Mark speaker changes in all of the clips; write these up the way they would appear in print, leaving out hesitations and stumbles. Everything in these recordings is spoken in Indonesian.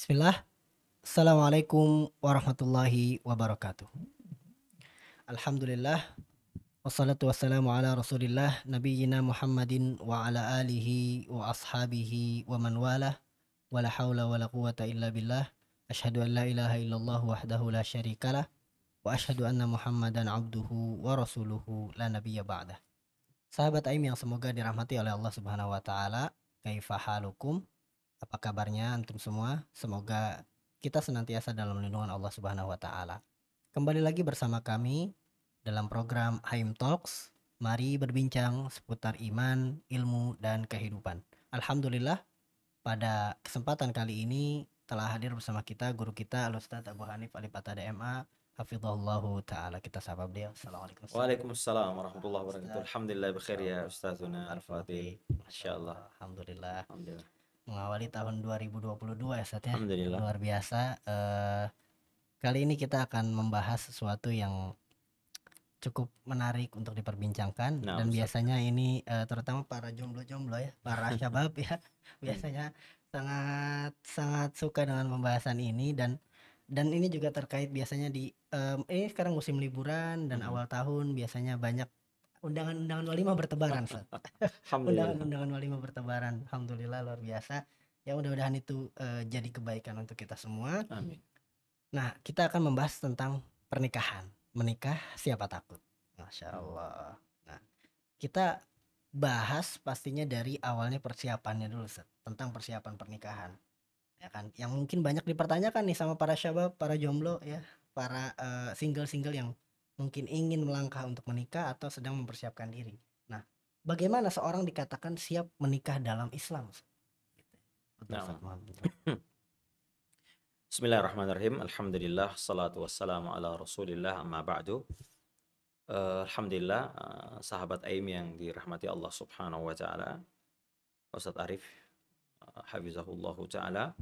Speaker 1: Bismillah. Assalamualaikum warahmatullahi wabarakatuh. Alhamdulillah. Wassalatu wassalamu ala rasulillah nabiyyina Muhammadin wa ala alihi wa ashabihi wa man walah. Wala hawla wala quwata illa billah. Ashhadu an la ilaha illallah wahdahu la syarikalah. Wa ashhadu anna Muhammadan abduhu wa rasuluhu la nabiyya ba'dah. Sahabat Aim yang semoga dirahmati oleh Allah Subhanahu wa taala. Kaifa halukum? Apa kabarnya antum semua? Semoga kita senantiasa dalam lindungan Allah Subhanahu wa taala. Kembali lagi bersama kami dalam program Haim Talks. Mari berbincang seputar iman, ilmu, dan kehidupan. Alhamdulillah, pada kesempatan kali ini telah hadir bersama kita guru kita Al-Ustadz Abu Hanif Alipata DMA. Hafizahullahu ta'ala. Kita sapa beliau. Assalamualaikum.
Speaker 2: Waalaikumsalam warahmatullahi wabarakatuh. Alhamdulillah bikhair ya Ustazuna Al-Fadhil. Masyaallah.
Speaker 1: Alhamdulillah.
Speaker 2: Alhamdulillah.
Speaker 1: Mengawali tahun 2022 ya Ustadz ya.
Speaker 2: Alhamdulillah.
Speaker 1: Luar biasa. Kali ini kita akan membahas sesuatu yang cukup menarik untuk diperbincangkan.
Speaker 2: Nah,
Speaker 1: Dan
Speaker 2: Ustaz.
Speaker 1: biasanya ini terutama para jomblo-jomblo ya, para syabab ya, biasanya sangat suka dengan pembahasan ini. Dan ini juga terkait biasanya di ini sekarang musim liburan dan awal tahun biasanya banyak undangan-undangan walimah bertebaran Ustaz.
Speaker 2: Alhamdulillah.
Speaker 1: Undangan-undangan walimah bertebaran. Alhamdulillah, luar biasa. Ya mudah-mudahan itu jadi kebaikan untuk kita semua.
Speaker 2: Amin.
Speaker 1: Nah, kita akan membahas tentang pernikahan. Menikah siapa takut? Masya Allah. Nah, kita bahas pastinya dari awalnya persiapannya dulu Ustaz, tentang persiapan pernikahan. Ya kan, yang mungkin banyak dipertanyakan nih sama para syabab, para jomblo ya, para single-single yang mungkin ingin melangkah untuk menikah atau sedang mempersiapkan diri. Nah, bagaimana seorang dikatakan siap menikah dalam Islam? Betul,
Speaker 2: Nah.
Speaker 1: Ustaz Muhammad.
Speaker 2: Bismillahirrahmanirrahim. Alhamdulillah, salatu wassalamu ala Rasulillah, amma ba'du. Alhamdulillah, sahabat Aim yang dirahmati Allah Subhanahu wa taala. Ustaz Arif hafizahullahu taala.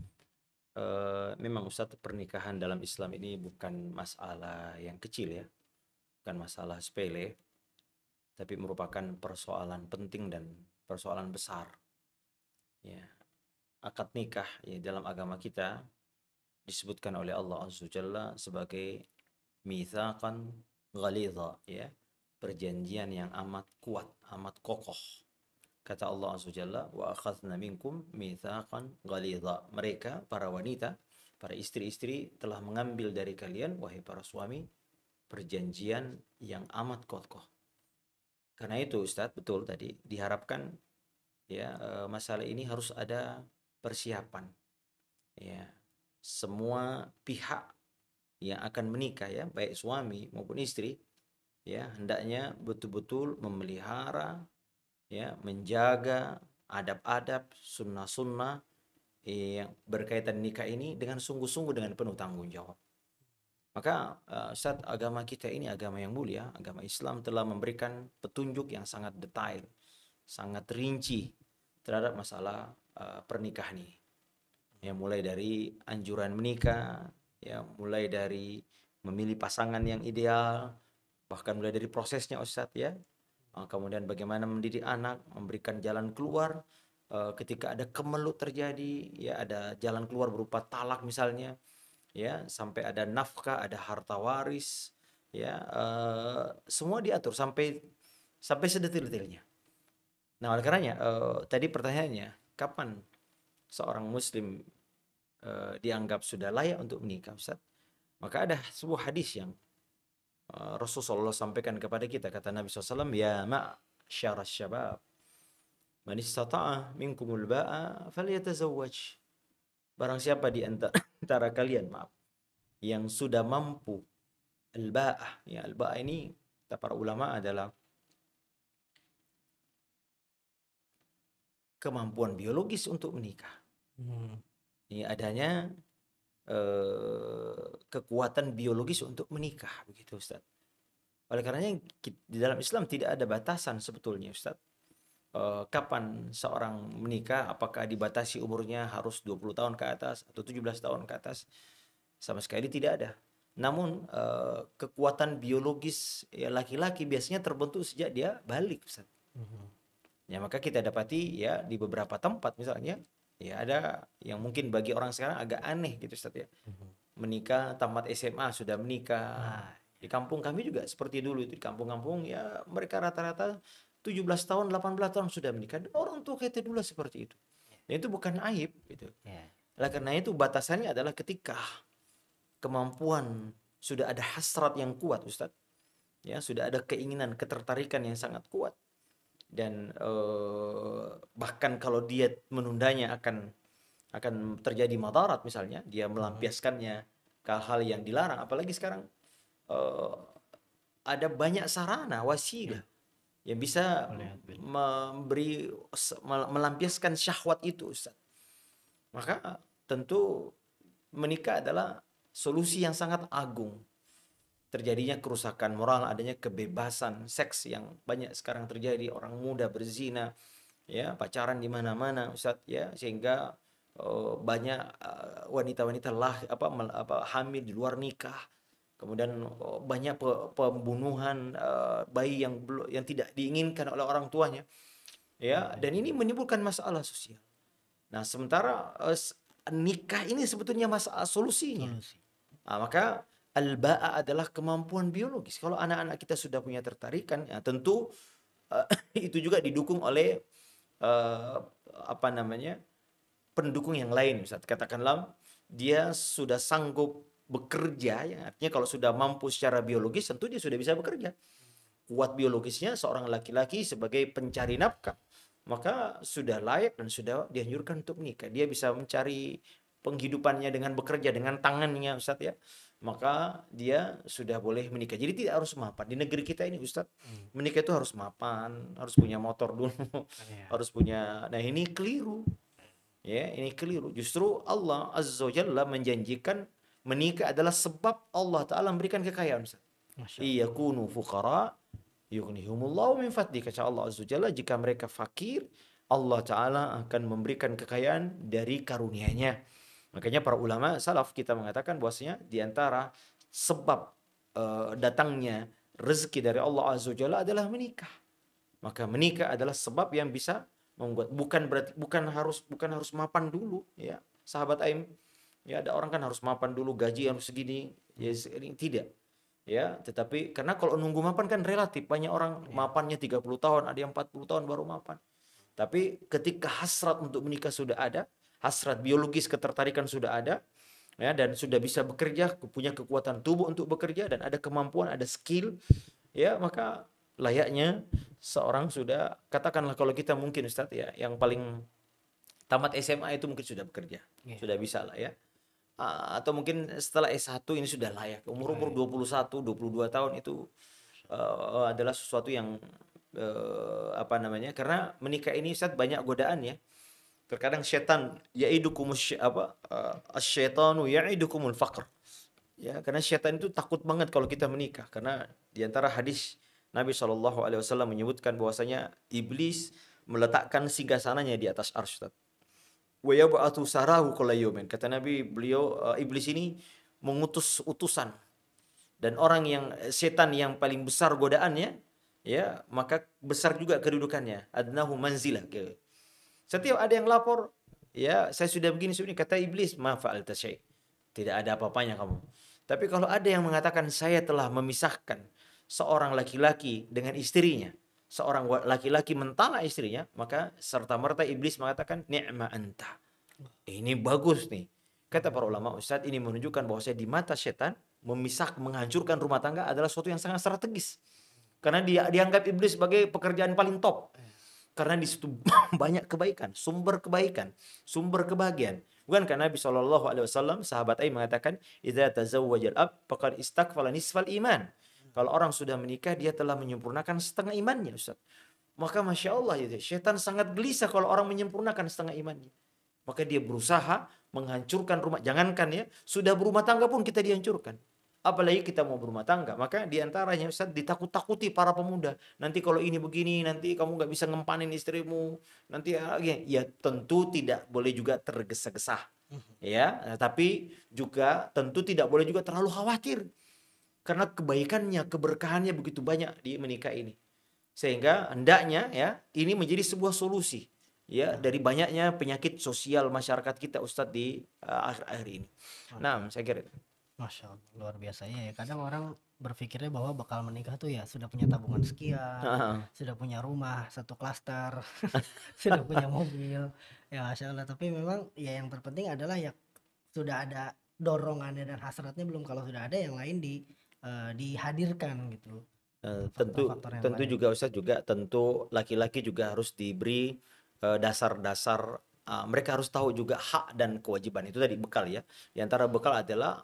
Speaker 2: Memang Ustaz, pernikahan dalam Islam ini bukan masalah yang kecil ya. Bukan masalah sepele, tapi merupakan persoalan penting dan persoalan besar. Ya. Akad nikah ya, dalam agama kita disebutkan oleh Allah Azza wa Jalla sebagai mitsaqan ghalidha ya, perjanjian yang amat kuat, amat kokoh. Kata Allah Azza wa Jalla, wa akhadna minkum mitsaqan ghalidha. Mereka para wanita, para istri-istri telah mengambil dari kalian wahai para suami perjanjian yang amat kokoh. Karena itu Ustadz, betul tadi diharapkan ya, masalah ini harus ada persiapan. Ya, semua pihak yang akan menikah ya, baik suami maupun istri ya, hendaknya betul-betul memelihara ya, menjaga adab-adab, sunnah-sunnah yang berkaitan nikah ini dengan sungguh-sungguh, dengan penuh tanggung jawab. Maka Ustaz, agama kita ini agama yang mulia, agama Islam telah memberikan petunjuk yang sangat detail, sangat rinci terhadap masalah pernikahan ini. Ya, mulai dari anjuran menikah, ya, mulai dari memilih pasangan yang ideal, bahkan mulai dari prosesnya Ustadz ya. Kemudian bagaimana mendidik anak, memberikan jalan keluar ketika ada kemelut terjadi, ya, ada jalan keluar berupa talak misalnya, ya, sampai ada nafkah, ada harta waris, ya, semua diatur sampai sedetil-detilnya. Nah, oleh karenanya tadi pertanyaannya, kapan seorang muslim dianggap sudah layak untuk menikah, Ustaz? Maka ada sebuah hadis yang Rasulullah sampaikan kepada kita. Kata Nabi SAW, ya ma'syarasy syabab, man istata'a minkumul ba'a falyatazawwaj. Barang siapa di antara kalian, yang sudah mampu al-ba'ah, ya, al-ba'ah ini kata para ulama adalah kemampuan biologis untuk menikah. Ini adanya kekuatan biologis untuk menikah, begitu Ustaz. Oleh karenanya di dalam Islam tidak ada batasan sebetulnya Ustaz. Kapan seorang menikah, apakah dibatasi umurnya harus 20 tahun ke atas atau 17 tahun ke atas? Sama sekali tidak ada. Namun kekuatan biologis ya, laki-laki biasanya terbentuk sejak dia balik Ustaz. Ya, maka kita dapati ya di beberapa tempat misalnya Ya, ada yang mungkin bagi orang sekarang agak aneh gitu Ustaz ya. Menikah tamat SMA sudah menikah.
Speaker 1: Nah,
Speaker 2: Di kampung kami juga seperti dulu itu, di kampung-kampung ya mereka rata-rata 17 tahun, 18 tahun sudah menikah. Dan orang tua kita dulu seperti itu. Dan itu bukan aib gitu.
Speaker 1: ya.
Speaker 2: Oleh karena itu batasannya adalah ketika kemampuan sudah ada hasrat yang kuat Ustadz. Ya, sudah ada keinginan, ketertarikan yang sangat kuat. Dan bahkan kalau dia menundanya akan terjadi madarat, misalnya dia melampiaskannya ke hal-hal yang dilarang. Apalagi sekarang eh, ada banyak sarana wasilah yang bisa memberi melampiaskan syahwat itu Ustaz. Maka tentu menikah adalah solusi yang sangat agung. Terjadinya kerusakan moral, adanya kebebasan seks yang banyak sekarang terjadi, orang muda berzina, ya, pacaran di mana-mana Ustaz ya, sehingga banyak wanita-wanita hamil di luar nikah. Kemudian banyak pembunuhan bayi yang tidak diinginkan oleh orang tuanya. Ya, dan ini menimbulkan masalah sosial. Nah, sementara nikah ini sebetulnya masalah solusinya. Nah, maka al-ba'a adalah kemampuan biologis. Kalau anak-anak kita sudah punya tertarikan, ya tentu itu juga didukung oleh uh, apa namanya pendukung yang lain. Misalnya katakanlah dia sudah sanggup bekerja, ya artinya kalau sudah mampu secara biologis tentu dia sudah bisa bekerja. Kuat biologisnya seorang laki-laki sebagai pencari nafkah, maka sudah layak dan sudah dianjurkan untuk menikah. Dia bisa mencari penghidupannya dengan bekerja dengan tangannya Ustaz ya. Maka dia sudah boleh menikah. Jadi tidak harus mapan. Di negeri kita ini Ustaz, menikah itu harus mapan, harus punya motor dulu, harus punya. Nah, ini keliru. Ya, ini keliru. Justru Allah Azza wa Jalla menjanjikan menikah adalah sebab Allah Ta'ala memberikan kekayaan. Iyakunu fuqara yughnihumullahu min fadli. Kata Allah Azza wa Jalla, jika mereka fakir, Allah Ta'ala akan memberikan kekayaan dari karunia-Nya. Makanya para ulama salaf kita mengatakan bahwasanya di antara sebab datangnya rezeki dari Allah Azza wa Jalla adalah menikah. Maka menikah adalah sebab yang bisa membuat, bukan harus mapan dulu ya sahabat Aim. Ya, ada orang kan harus mapan dulu, gaji harus segini, ya tidak. Ya, tetapi karena kalau nunggu mapan kan relatif, banyak orang mapannya 30 tahun, ada yang 40 tahun baru mapan. Tapi ketika hasrat untuk menikah sudah ada, hasrat biologis ketertarikan sudah ada, ya, dan sudah bisa bekerja, punya kekuatan tubuh untuk bekerja dan ada kemampuan, ada skill, ya, maka layaknya seorang sudah, katakanlah kalau kita mungkin Ustadz ya, yang paling tamat SMA itu mungkin sudah bekerja, sudah bisa lah ya. Atau mungkin setelah S1 ini sudah layak. Umur-umur 21, 22 tahun itu adalah sesuatu yang apa namanya? Karena menikah ini Ustadz banyak godaan ya. Terkadang setan asyaitanu ya'idukumul faqr. Ya, karena setan itu takut banget kalau kita menikah, karena di antara hadis Nabi SAW menyebutkan bahwasanya iblis meletakkan singgasananya di atas arsy. Wa yab'atsu sarahu kulla yawmin. Kata Nabi, iblis ini mengutus utusan. Dan orang yang setan yang paling besar godaannya, ya, maka besar juga kedudukannya. Adnahu manzilah. Setiap ada yang lapor, ya, saya sudah begini, kata iblis, ma fa'alta syai'. Tidak ada apa-apanya kamu. Tapi kalau ada yang mengatakan saya telah memisahkan seorang laki-laki dengan istrinya, seorang laki-laki mentalak istrinya, maka serta-merta iblis mengatakan ni'ma anta. Ini bagus nih. Kata para ulama, Ustadz, ini menunjukkan bahwa di mata setan menghancurkan rumah tangga adalah sesuatu yang sangat strategis. Karena dia dianggap iblis sebagai pekerjaan paling top. Karena di situ banyak kebaikan, sumber kebahagiaan. Bukan karena Nabi SAW, sahabat Aim mengatakan, idza tazawwajal ab faqad istakfala nisfal iman. Kalau orang sudah menikah, dia telah menyempurnakan setengah imannya, Ustaz. Maka Masya Allah, ya, syaitan sangat gelisah kalau orang menyempurnakan setengah imannya. Maka dia berusaha menghancurkan rumah. Jangankan ya, sudah berumah tangga pun kita dihancurkan. Apalagi kita mau berumah tangga. Maka diantaranya Ustaz, ditakut-takuti para pemuda. Nanti kalau ini begini, nanti kamu nggak bisa ngempanin istrimu. Nanti ya tentu tidak boleh juga tergesa-gesa. Ya, tapi juga tentu tidak boleh juga terlalu khawatir. Karena kebaikannya, keberkahannya begitu banyak di menikah ini. Sehingga hendaknya ya, ini menjadi sebuah solusi. ya
Speaker 1: Nah,
Speaker 2: dari banyaknya penyakit sosial masyarakat kita Ustadz di akhir-akhir ini.
Speaker 1: Masya,
Speaker 2: Nah, saya kira itu.
Speaker 1: Masya Allah, luar biasa ya. Kadang orang berpikirnya bahwa bakal menikah tuh ya sudah punya tabungan sekian, sudah punya rumah satu klaster, sudah punya mobil. Ya Masya Allah. Tapi memang ya yang terpenting adalah ya sudah ada dorongannya dan hasratnya belum. Kalau sudah ada yang lain dihadirkan gitu.
Speaker 2: Tentu
Speaker 1: Faktor-faktor yang
Speaker 2: tentu
Speaker 1: lain.
Speaker 2: juga Ustadz juga tentu laki-laki juga harus diberi dasar-dasar, mereka harus tahu juga hak dan kewajiban itu tadi bekal ya. Di antara bekal adalah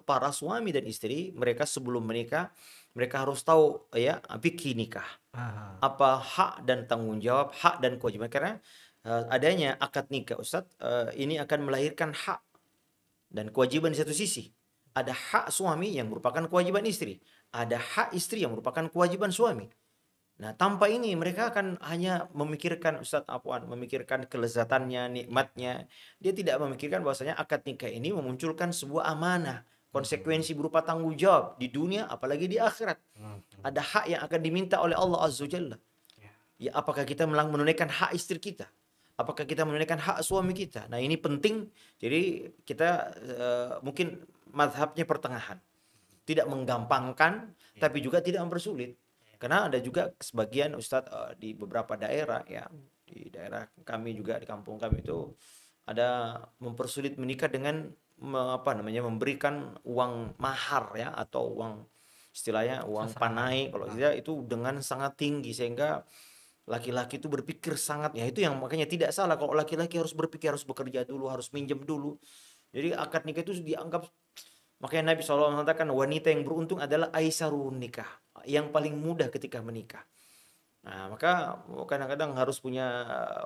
Speaker 2: para suami dan istri mereka sebelum menikah mereka harus tahu ya fikih nikah.
Speaker 1: Ah,
Speaker 2: Apa hak dan tanggung jawab, hak dan kewajiban karena adanya akad nikah Ustadz ini akan melahirkan hak dan kewajiban di satu sisi. Ada hak suami yang merupakan kewajiban istri. Ada hak istri yang merupakan kewajiban suami. Nah, tanpa ini mereka akan hanya memikirkan Ustadz Afwan, memikirkan kelezatannya,
Speaker 1: iya.
Speaker 2: nikmatnya. Dia tidak memikirkan bahwasanya akad nikah ini memunculkan sebuah amanah,
Speaker 1: Mhm.
Speaker 2: konsekuensi berupa tanggung jawab di dunia apalagi di akhirat.
Speaker 1: Mhm.
Speaker 2: Ada hak yang akan diminta oleh Allah Azza wa Jalla.
Speaker 1: Ya.
Speaker 2: Ya, apakah kita menunaikan hak istri kita? Apakah kita menunaikan hak suami kita? Nah, ini penting. Jadi kita mungkin mazhabnya pertengahan. Tidak menggampangkan,
Speaker 1: Iya.
Speaker 2: tapi juga tidak mempersulit. Karena ada juga sebagian Ustadz di beberapa daerah ya, di daerah kami juga di kampung kami itu ada mempersulit menikah dengan apa namanya memberikan uang mahar ya atau uang istilahnya uang
Speaker 1: Seserahan.
Speaker 2: panai kalau
Speaker 1: Ah,
Speaker 2: tidak itu dengan sangat tinggi sehingga laki-laki itu berpikir sangat ya itu yang makanya tidak salah kalau laki-laki harus berpikir harus bekerja dulu harus minjem dulu jadi akad nikah itu dianggap makanya Nabi SAW mengatakan wanita yang beruntung adalah aisarun nikah yang paling mudah ketika menikah. Nah maka kadang-kadang harus punya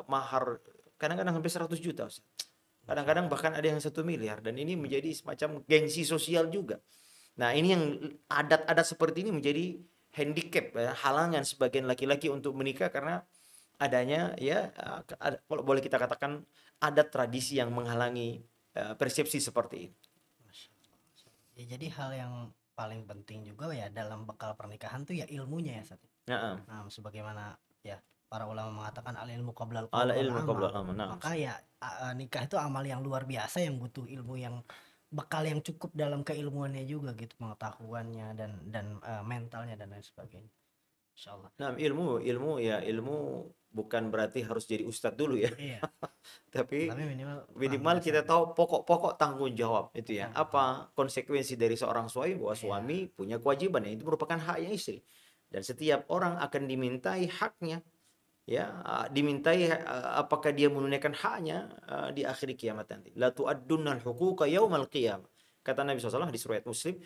Speaker 2: mahar kadang-kadang sampai 100 juta Ustaz.
Speaker 1: Masya
Speaker 2: Kadang-kadang
Speaker 1: Allah.
Speaker 2: bahkan ada yang 1 miliar dan ini menjadi semacam gengsi sosial juga. Nah ini yang adat-adat seperti ini menjadi handicap ya, halangan sebagian laki-laki untuk menikah karena adanya ya kalau boleh kita katakan adat tradisi yang menghalangi persepsi seperti ini.
Speaker 1: Masya Allah. Ya, jadi hal yang paling penting juga ya dalam bekal pernikahan tuh ya ilmunya ya Sat.
Speaker 2: Nah,
Speaker 1: Nah, sebagaimana ya para ulama mengatakan al ilmu qoblal qaul
Speaker 2: ala
Speaker 1: wal
Speaker 2: ilmu qabla
Speaker 1: amal.
Speaker 2: al-amal. Nah,
Speaker 1: Maka ya nikah itu amal yang luar biasa yang butuh ilmu yang bekal yang cukup dalam keilmuannya juga gitu, pengetahuannya dan mentalnya dan lain sebagainya. Insyaallah.
Speaker 2: nah ilmu ya ilmu bukan berarti harus jadi ustadz dulu ya,
Speaker 1: Iya,
Speaker 2: tapi
Speaker 1: tapi minimal paham
Speaker 2: minimal kita
Speaker 1: dasarnya.
Speaker 2: tahu pokok-pokok tanggung jawab itu ya.
Speaker 1: Mhm.
Speaker 2: Apa konsekuensi dari seorang suami bahwa
Speaker 1: Iya.
Speaker 2: suami punya kewajiban ya itu merupakan haknya istri. Dan setiap orang akan dimintai haknya ya dimintai apakah dia menunaikan haknya di akhir kiamat nanti la tu'addunnal huquqa yaumal qiyamah kata Nabi SAW di surat Muslim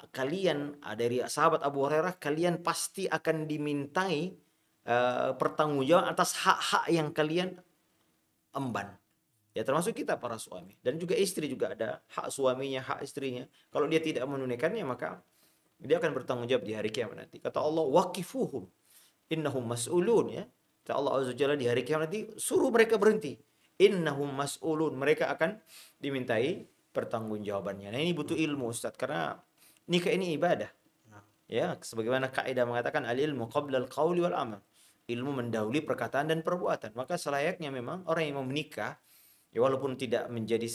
Speaker 2: kalian dari sahabat Abu Hurairah kalian pasti akan dimintai pertanggungjawaban atas hak-hak yang kalian emban ya termasuk kita para suami dan juga istri juga ada hak suaminya hak istrinya kalau dia tidak menunaikannya maka dia akan bertanggung jawab di hari kiamat nanti kata Allah waqifuhum innahum mas'ulun ya. Kata Allah Azza Jalla di hari kiamat nanti suruh mereka berhenti. Innahum mas'ulun. Mereka akan dimintai pertanggungjawabannya. Nah, ini butuh ilmu Ustaz karena nikah ini ibadah.
Speaker 1: Nah,
Speaker 2: Ya, sebagaimana kaidah mengatakan al ilmu qabla al qauli wal amal. Ilmu mendahului perkataan dan perbuatan. Maka selayaknya memang orang yang mau menikah ya walaupun tidak menjadi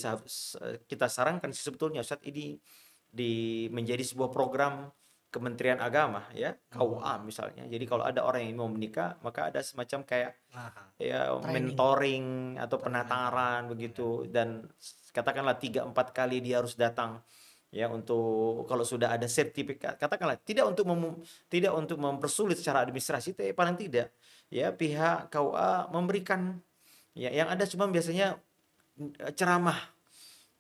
Speaker 2: kita sarankan sebetulnya Ustaz ini menjadi sebuah program Kementerian Agama ya,
Speaker 1: mhm.
Speaker 2: KUA misalnya. Jadi kalau ada orang yang mau menikah, maka ada semacam kayak
Speaker 1: Aha.
Speaker 2: ya
Speaker 1: Training,
Speaker 2: mentoring atau
Speaker 1: training agama.
Speaker 2: penataran
Speaker 1: Iya.
Speaker 2: begitu dan katakanlah 3-4 kali dia harus datang ya untuk kalau sudah ada sertifikat katakanlah tidak untuk mempersulit secara administrasi tapi paling tidak ya pihak KUA memberikan ya yang ada cuma biasanya ceramah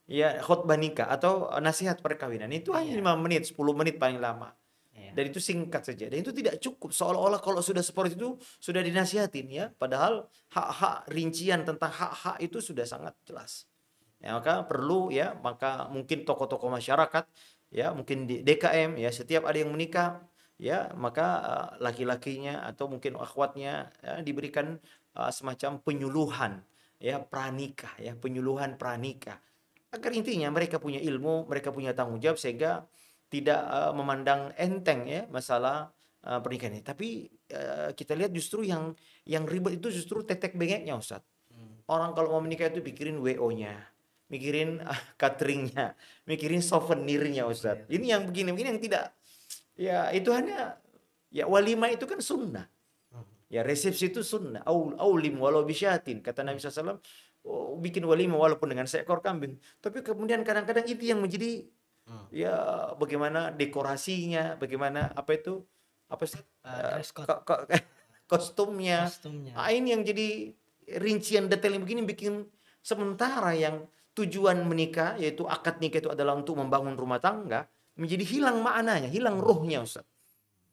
Speaker 2: ya khutbah nikah atau nasihat perkawinan itu hanya
Speaker 1: Iya.
Speaker 2: 5 menit 10 menit paling lama
Speaker 1: Iya.
Speaker 2: dan itu singkat saja dan itu tidak cukup seolah-olah kalau sudah seperti itu sudah dinasihatin ya padahal hak-hak rincian tentang hak-hak itu sudah sangat jelas ya maka perlu ya maka mungkin tokoh-tokoh masyarakat ya mungkin di DKM ya setiap ada yang menikah ya maka laki-lakinya atau mungkin akhwatnya ya, diberikan semacam penyuluhan ya pranikah ya penyuluhan pranikah agar intinya mereka punya ilmu, mereka punya tanggung jawab sehingga tidak memandang enteng ya masalah pernikahan ini. Tapi kita lihat justru yang ribet itu justru tetek bengeknya Ustaz. orang kalau mau menikah itu pikirin WO-nya, mikirin cateringnya, mikirin souvenirnya Ustadz.
Speaker 1: Iya.
Speaker 2: Ini yang begini-begini yang tidak. Ya itu hanya, ya walimah itu kan sunnah. Ya resepsi itu sunnah. Aulim walau bisyatin. Kata Nabi SAW, oh, bikin walimah walaupun dengan seekor kambing. Tapi kemudian kadang-kadang itu yang menjadi, ya bagaimana dekorasinya, bagaimana apa itu, apa sih,
Speaker 1: Dress code,
Speaker 2: kostumnya.
Speaker 1: kostumnya.
Speaker 2: Ini yang jadi rincian detail yang begini bikin sementara yang tujuan menikah yaitu akad nikah itu adalah untuk membangun rumah tangga menjadi hilang maknanya, hilang ruhnya Ustaz.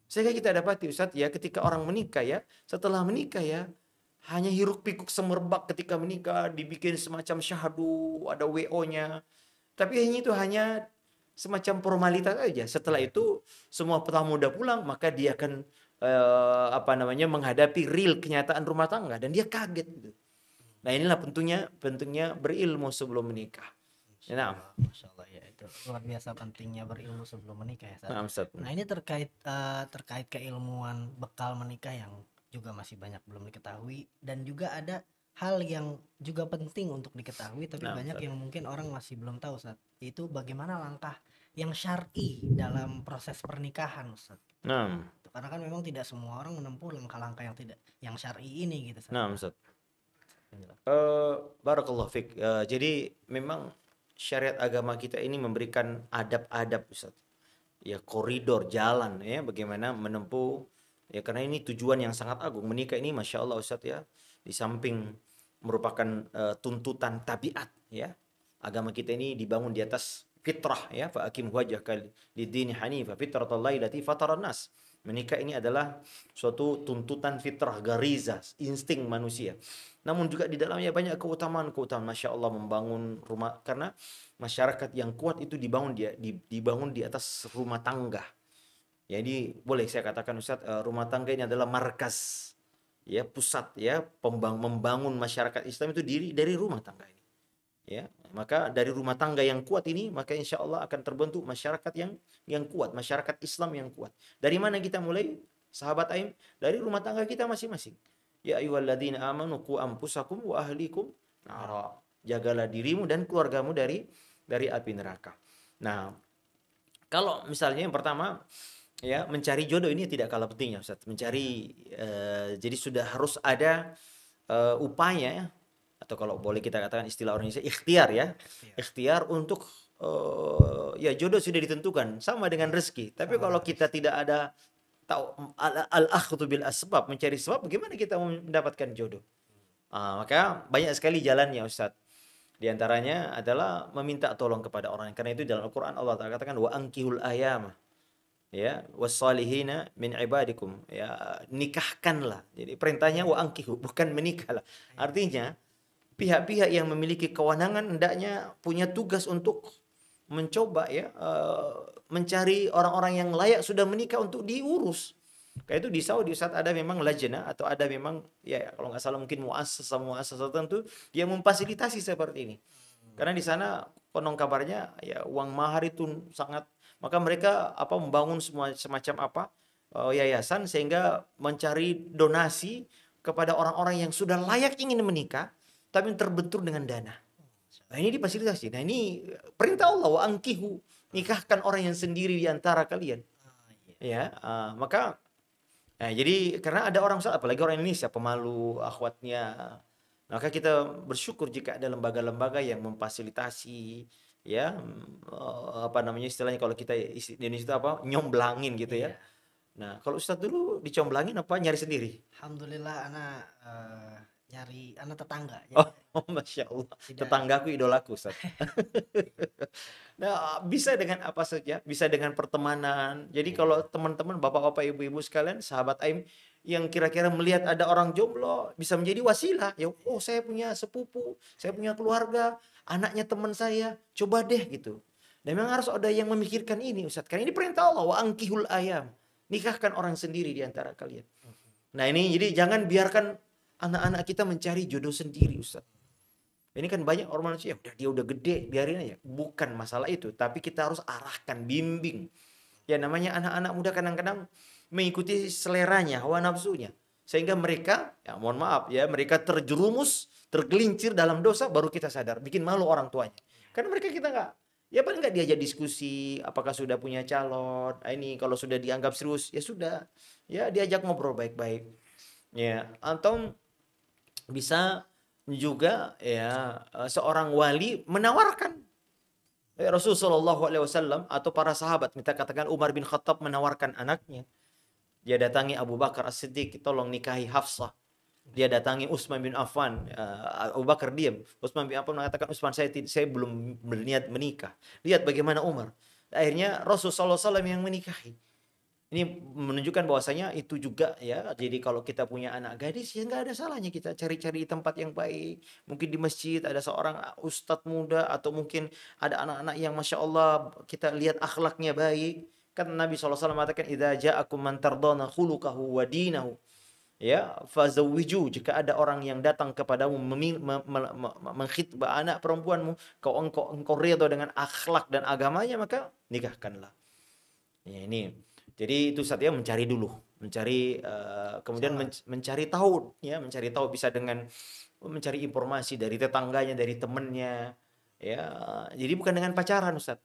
Speaker 2: Sehingga kita dapati Ustaz ya ketika orang menikah ya, setelah menikah ya hanya hiruk pikuk semerbak ketika menikah, dibikin semacam syahdu, ada WO-nya. Tapi itu hanya semacam formalitas aja. Setelah itu semua tamu udah pulang, maka dia akan menghadapi real kenyataan rumah tangga dan dia kaget gitu. Nah, inilah pentingnya berilmu sebelum menikah. Nah,
Speaker 1: Masya Allah ya, itu luar biasa pentingnya berilmu sebelum menikah ya, Ustaz. Nah, ini terkait keilmuan bekal menikah yang juga masih banyak belum diketahui, dan juga ada hal yang juga penting untuk diketahui tapi banyak yang mungkin orang masih belum tahu, Ustaz. Itu bagaimana langkah yang syar'i dalam proses pernikahan, Ustaz.
Speaker 2: Nah,
Speaker 1: Karena kan memang tidak semua orang menempuh langkah-langkah yang syar'i ini gitu, Ustaz.
Speaker 2: nah, Ustaz. Barakallahu fiik. Jadi memang syariat agama kita ini memberikan adab-adab Ustaz. Ya koridor jalan ya bagaimana menempuh, ya karena ini tujuan yang sangat agung. Menikah ini Masya Allah Ustaz ya, di samping merupakan tuntutan tabiat ya, agama kita ini dibangun di atas fitrah ya, fa aqim wajhaka lid-dini hanifa fitratallahi allati fataran nas. Menikah ini adalah suatu tuntutan fitrah, gariza, insting manusia. Namun juga di dalamnya banyak keutamaan-keutamaan. Masya Allah membangun rumah, karena masyarakat yang kuat itu dibangun di atas rumah tangga. Jadi boleh saya katakan Ustaz, rumah tangga ini adalah markas, ya pusat ya membangun masyarakat Islam itu dari rumah tangga ini. Ya, maka dari rumah tangga yang kuat ini, maka insya Allah akan terbentuk masyarakat yang kuat, masyarakat Islam yang kuat. Dari mana kita mulai, sahabat Aim? Dari rumah tangga kita masing-masing. Ya ayyuhalladzina amanu qu anfusakum wa ahlikum nara. Jagalah dirimu dan keluargamu dari api neraka. Nah, kalau misalnya yang pertama ya mencari jodoh ini tidak kalah pentingnya Ustaz. Mencari jadi sudah harus ada upaya ya, atau kalau boleh kita katakan istilah orang Indonesia ikhtiar ya. Ikhtiar untuk ya jodoh sudah ditentukan sama dengan rezeki. Tapi kalau kita tidak ada tahu al-akhdhu bil asbab, mencari sebab, bagaimana kita mendapatkan jodoh? Maka banyak sekali jalannya Ustaz. Di antaranya adalah meminta tolong kepada orang. Karena itu dalam Al-Qur'an Allah Ta'ala katakan wa ankihul ayama ya wassalihina min ibadikum, ya nikahkanlah. Jadi perintahnya wa angkihu, bukan menikahlah. Artinya pihak-pihak yang memiliki kewenangan hendaknya punya tugas untuk mencoba ya mencari orang-orang yang layak sudah menikah untuk diurus. Kayak itu di Saudi saat ada memang lajnah atau ada memang ya kalau nggak salah mungkin muassasah tertentu yang memfasilitasi seperti ini. Karena di sana konon kabarnya ya uang mahar itu sangat, maka mereka membangun semacam yayasan sehingga mencari donasi kepada orang-orang yang sudah layak ingin menikah tapi terbentur dengan dana. Nah ini difasilitasi. Nah ini perintah Allah, wa angkihu, nikahkan orang yang sendiri di antara kalian. Ya, maka jadi karena ada orang, apalagi orang Indonesia pemalu akhwatnya. Maka kita bersyukur jika ada lembaga-lembaga yang memfasilitasi ya istilahnya kalau kita di Indonesia itu nyomblangin gitu ya. Nah, kalau Ustadz dulu dicomblangin apa nyari sendiri?
Speaker 1: Alhamdulillah anak nyari anak tetangga.
Speaker 2: Oh, Masya Allah. Tetanggaku idolaku, Ustaz. Nah, bisa dengan apa saja, bisa dengan pertemanan. Jadi kalau teman-teman, bapak-bapak, ibu-ibu sekalian, sahabat Aim yang kira-kira melihat ada orang jomblo, bisa menjadi wasilah. Ya, oh saya punya sepupu, saya punya keluarga, anaknya teman saya, coba deh gitu. Dan memang harus ada yang memikirkan ini, Ustaz. Karena ini perintah Allah, wa angkihul ayam. Nikahkan orang sendiri di antara kalian. Nah ini jadi jangan biarkan anak-anak kita mencari jodoh sendiri, Ustaz. Ini kan banyak orang manusia, dia udah gede, biarin aja. Bukan masalah itu, tapi kita harus arahkan, bimbing. Ya namanya anak-anak muda kadang-kadang mengikuti seleranya, hawa nafsunya. Sehingga mereka, ya mohon maaf ya, mereka terjerumus, tergelincir dalam dosa, baru kita sadar, bikin malu orang tuanya. Karena mereka kita nggak, ya paling nggak diajak diskusi, apakah sudah punya calon, ini kalau sudah dianggap serius, ya sudah, ya diajak ngobrol baik-baik, ya. Atau bisa juga ya seorang wali menawarkan. Rasulullah SAW atau para sahabat, kita katakan Umar bin Khattab menawarkan anaknya. Dia datangi Abu Bakar As-Siddiq, tolong nikahi Hafsah. Dia datangi Utsman bin Affan, Abu Bakar diam. Utsman bin Affan mengatakan, Utsman, saya belum berniat menikah. Lihat bagaimana Umar. Akhirnya Rasulullah SAW yang menikahi. Ini menunjukkan bahwasanya itu juga ya. Jadi kalau kita punya anak gadis, ya nggak ada salahnya kita cari-cari tempat yang baik. Mungkin di masjid ada seorang ustadz muda, atau mungkin ada anak-anak yang masya Allah kita lihat akhlaknya baik. Kan Nabi SAW mengatakan, idza ja'akum man tardawna khuluquhu wa dinahu, ya fazawwiju, jika ada orang yang datang kepadamu mengkhitbah anak perempuanmu, engkau ridho dengan akhlak dan agamanya, maka nikahkanlah. Ya, ini. Jadi itu saatnya mencari dulu, kemudian mencari tahu, ya mencari tahu bisa dengan mencari informasi dari tetangganya, dari temannya, ya. Jadi bukan dengan pacaran, Ustaz.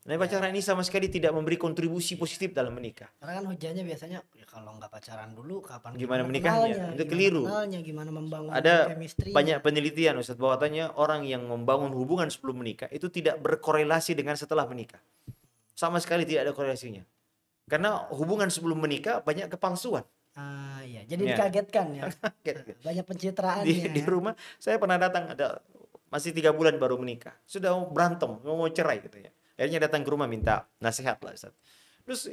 Speaker 2: Nah, pacaran ini sama sekali tidak memberi kontribusi positif dalam menikah.
Speaker 1: Karena kan hujahnya biasanya, ya kalau nggak pacaran dulu,
Speaker 2: Gimana menikahnya? Itu keliru.
Speaker 1: Gimana membangun
Speaker 2: Ada
Speaker 1: chemistry.
Speaker 2: banyak penelitian, Ustaz, bahwasanya orang yang membangun hubungan sebelum menikah itu tidak berkorelasi dengan setelah menikah. Sama sekali tidak ada korelasinya. Karena hubungan sebelum menikah banyak kepalsuan.
Speaker 1: Iya. Jadi dikagetkan ya. Banyak pencitraan
Speaker 2: di rumah saya pernah datang, ada masih 3 bulan baru menikah, sudah berantem mau cerai gitu ya. Akhirnya datang ke rumah minta nasihat lah, Ustaz. Terus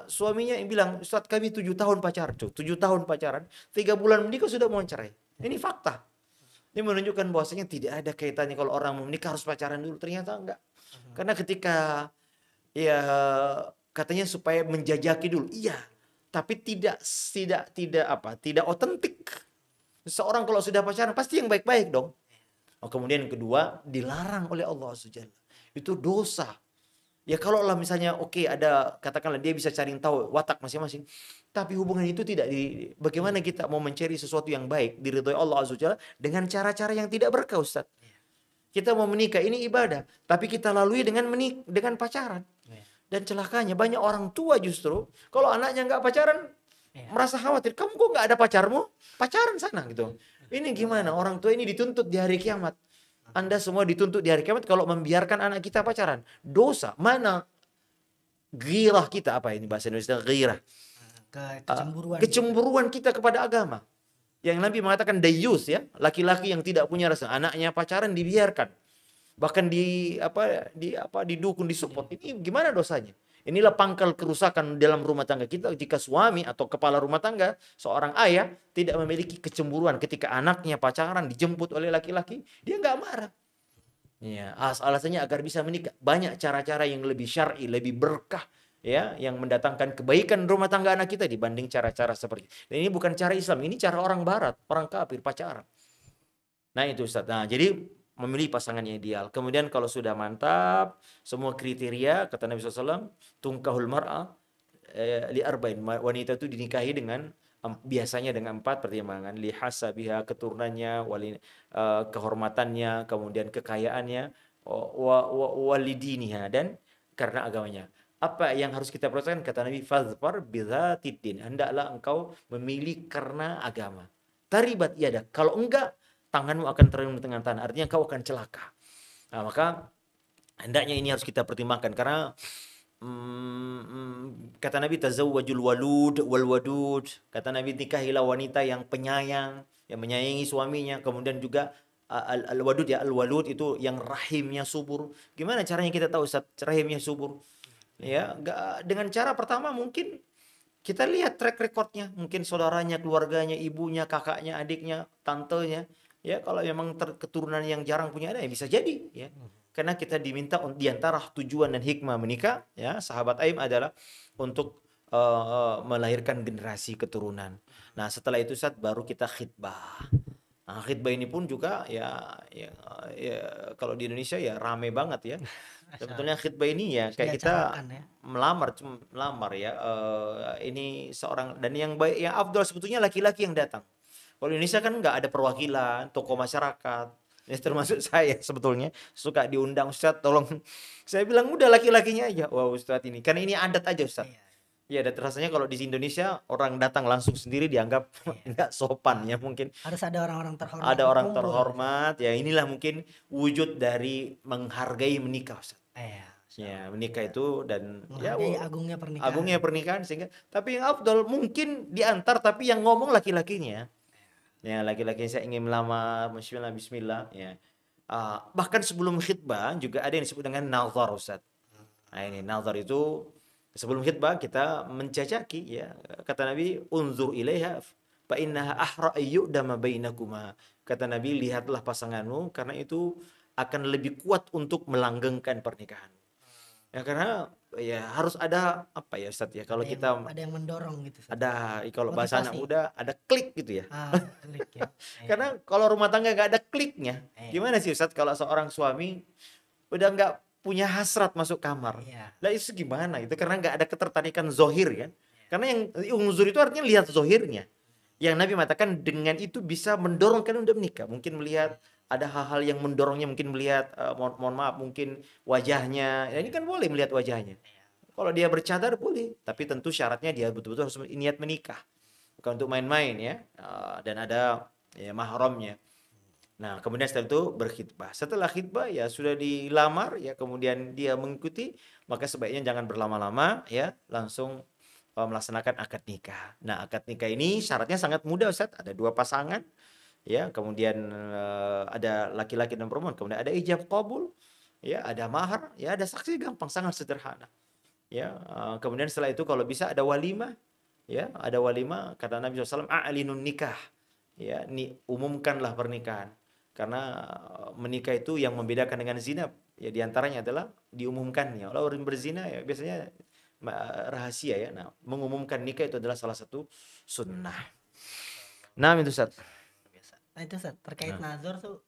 Speaker 2: suaminya yang bilang, Ustaz kami 7 tahun pacaran, 7 tahun pacaran, 3 bulan menikah sudah mau cerai. Ini fakta. Ini menunjukkan bahwasanya tidak ada kaitannya kalau orang mau menikah harus pacaran dulu. Ternyata enggak. Karena ketika ya katanya supaya menjajaki dulu, iya, tapi tidak otentik. Seorang kalau sudah pacaran pasti yang baik-baik dong. Kemudian yang kedua, dilarang oleh Allah SWT. Itu dosa. Ya kalau lah misalnya ada, katakanlah dia bisa cari tahu watak masing-masing, tapi hubungan itu tidak bagaimana kita mau mencari sesuatu yang baik diridhoi Allah SWT dengan cara-cara yang tidak berkah, Ustaz. Kita mau menikah, ini ibadah, tapi kita lalui dengan pacaran. Dan celakanya banyak orang tua justru kalau anaknya nggak pacaran merasa khawatir. Kamu kok nggak ada pacarmu? Pacaran sana gitu. Ini gimana? Orang tua ini dituntut di hari kiamat. Anda semua dituntut di hari kiamat kalau membiarkan anak kita pacaran. Dosa. Mana ghirah kita, apa ini bahasa Indonesia? Ghirah. Kecemburuan kita kepada agama. Yang Nabi mengatakan dayus, ya, laki-laki yang tidak punya rasa, anaknya pacaran dibiarkan. Bahkan didukung, disupport. Ini gimana dosanya? Inilah pangkal kerusakan dalam rumah tangga kita jika suami atau kepala rumah tangga, seorang ayah tidak memiliki kecemburuan ketika anaknya pacaran dijemput oleh laki-laki, dia nggak marah. Ya, alasannya agar bisa menikah. Banyak cara-cara yang lebih syar'i, lebih berkah, ya, yang mendatangkan kebaikan rumah tangga anak kita dibanding cara-cara seperti ini. Dan ini bukan cara Islam, ini cara orang barat, orang kafir pacaran. Nah itu Ustaz. Nah jadi memilih pasangan yang ideal. Kemudian kalau sudah mantap semua kriteria, kata Nabi SAW, tungkahul mar'ah li arba'in. Wanita itu dinikahi dengan biasanya dengan 4 pertimbangan. Li hasabiha, keturunannya, kehormatannya, kemudian kekayaannya, walidiniha, dan karena agamanya. Apa yang harus kita perhatikan? Kata Nabi, fazfar bidzatid din. Hendaklah engkau memilih karena agama. Taribat yadak. Kalau enggak, tanganmu akan terlindung dengan tanah. Artinya kau akan celaka. Nah, maka hendaknya ini harus kita pertimbangkan. Karena kata Nabi, tazawwajul walud wal wadud. Kata Nabi, nikahilah wanita yang penyayang, yang menyayangi suaminya. Kemudian juga al-wadud, ya, al-walud itu yang rahimnya subur. Gimana caranya kita tahu Ustaz rahimnya subur? Ya, dengan cara pertama mungkin kita lihat track recordnya. Mungkin saudaranya, keluarganya, ibunya, kakaknya, adiknya, tantenya. Ya, kalau memang keturunan yang jarang punya anak, ya bisa jadi, ya. Karena kita diminta di antara tujuan dan hikmah menikah, ya, sahabat Aim adalah untuk melahirkan generasi keturunan. Nah, setelah itu baru kita khitbah. Khitbah ini pun juga ya kalau di Indonesia ya rame banget ya.
Speaker 1: Masya
Speaker 2: Sebetulnya
Speaker 1: Allah.
Speaker 2: khitbah ini ya
Speaker 1: Harus
Speaker 2: kayak kita
Speaker 1: diacarakan ya.
Speaker 2: melamar ya. Ini seorang dan yang baik yang afdal sebetulnya laki-laki yang datang. Kalau di Indonesia kan nggak ada perwakilan, tokoh masyarakat. Ya, termasuk saya sebetulnya suka diundang Ustadz tolong. Saya bilang udah laki-lakinya aja. Wah Ustadz ini karena ini adat aja Ustadz.
Speaker 1: Iya,
Speaker 2: Ya, dan rasanya kalau di Indonesia orang datang langsung sendiri dianggap
Speaker 1: iya.
Speaker 2: nggak sopan
Speaker 1: Ah,
Speaker 2: ya mungkin.
Speaker 1: harus ada orang-orang terhormat
Speaker 2: Ada orang
Speaker 1: berkumpul gitu.
Speaker 2: terhormat, ya inilah mungkin wujud dari menghargai menikah, Ustaz.
Speaker 1: Iya, Masya
Speaker 2: Ya,
Speaker 1: Allah.
Speaker 2: menikah
Speaker 1: Iya.
Speaker 2: itu dan ya
Speaker 1: Menghargai agungnya pernikahan.
Speaker 2: agungnya pernikahan sehingga tapi yang afdal mungkin diantar tapi yang ngomong laki-lakinya. Ya, laki-laki saya ingin melamar, bismillah bismillah ya. Bahkan sebelum khitbah juga ada yang disebut dengan nazar, Ustaz. Nah, ini nazar itu sebelum khitbah kita menjajaki ya. Kata Nabi, "Unzur ilaiha fa innaha ahra ayyudama bainakuma." Kata Nabi, lihatlah pasanganmu karena itu akan lebih kuat untuk melanggengkan pernikahan. Ya karena ya harus ada apa ya Ustaz ya kalau kita
Speaker 1: Ada yang mendorong gitu, Ustaz.
Speaker 2: ada kalau bahasa anak
Speaker 1: Motivasi.
Speaker 2: muda ada klik gitu ya.
Speaker 1: Klik ya. Iya.
Speaker 2: Karena kalau rumah tangga nggak ada kliknya,
Speaker 1: Iya.
Speaker 2: gimana sih Ustaz kalau seorang suami udah nggak punya hasrat masuk kamar?
Speaker 1: Iya.
Speaker 2: Lah itu gimana? Itu karena nggak ada ketertarikan zohir kan? Karena yang unzur itu artinya lihat zohirnya. Yang Nabi mengatakan dengan itu bisa mendorong kalian untuk menikah. Mungkin melihat ada hal-hal yang mendorongnya, mungkin melihat mohon maaf mungkin wajahnya. Ya, ini kan boleh melihat wajahnya. Kalau dia bercadar boleh, tapi tentu syaratnya dia betul-betul harus niat menikah. Bukan untuk main-main ya. Dan ada ya mahramnya. Nah, kemudian setelah itu berkhitbah. Setelah khitbah ya sudah dilamar ya, kemudian dia mengikuti, maka sebaiknya jangan berlama-lama ya, langsung melaksanakan akad nikah. Nah, akad nikah ini syaratnya sangat mudah Ustaz. Ada dua pasangan ya, kemudian ada laki-laki dan perempuan, kemudian ada ijab qabul, ya, ada mahar, ya, ada saksi, gampang, sangat sederhana. Ya, kemudian setelah itu kalau bisa ada walimah, ya, ada walimah kata Nabi SAW, a'linun nikah, ya, umumkanlah pernikahan. Karena menikah itu yang membedakan dengan zina, ya diantaranya adalah diumumkannya. Kalau orang berzina ya biasanya rahasia ya. Nah, mengumumkan nikah itu adalah salah satu sunnah. Nah, itu Ustaz.
Speaker 1: Biasa. Nah itu Ustaz, terkait
Speaker 2: Nah.
Speaker 1: nazar tuh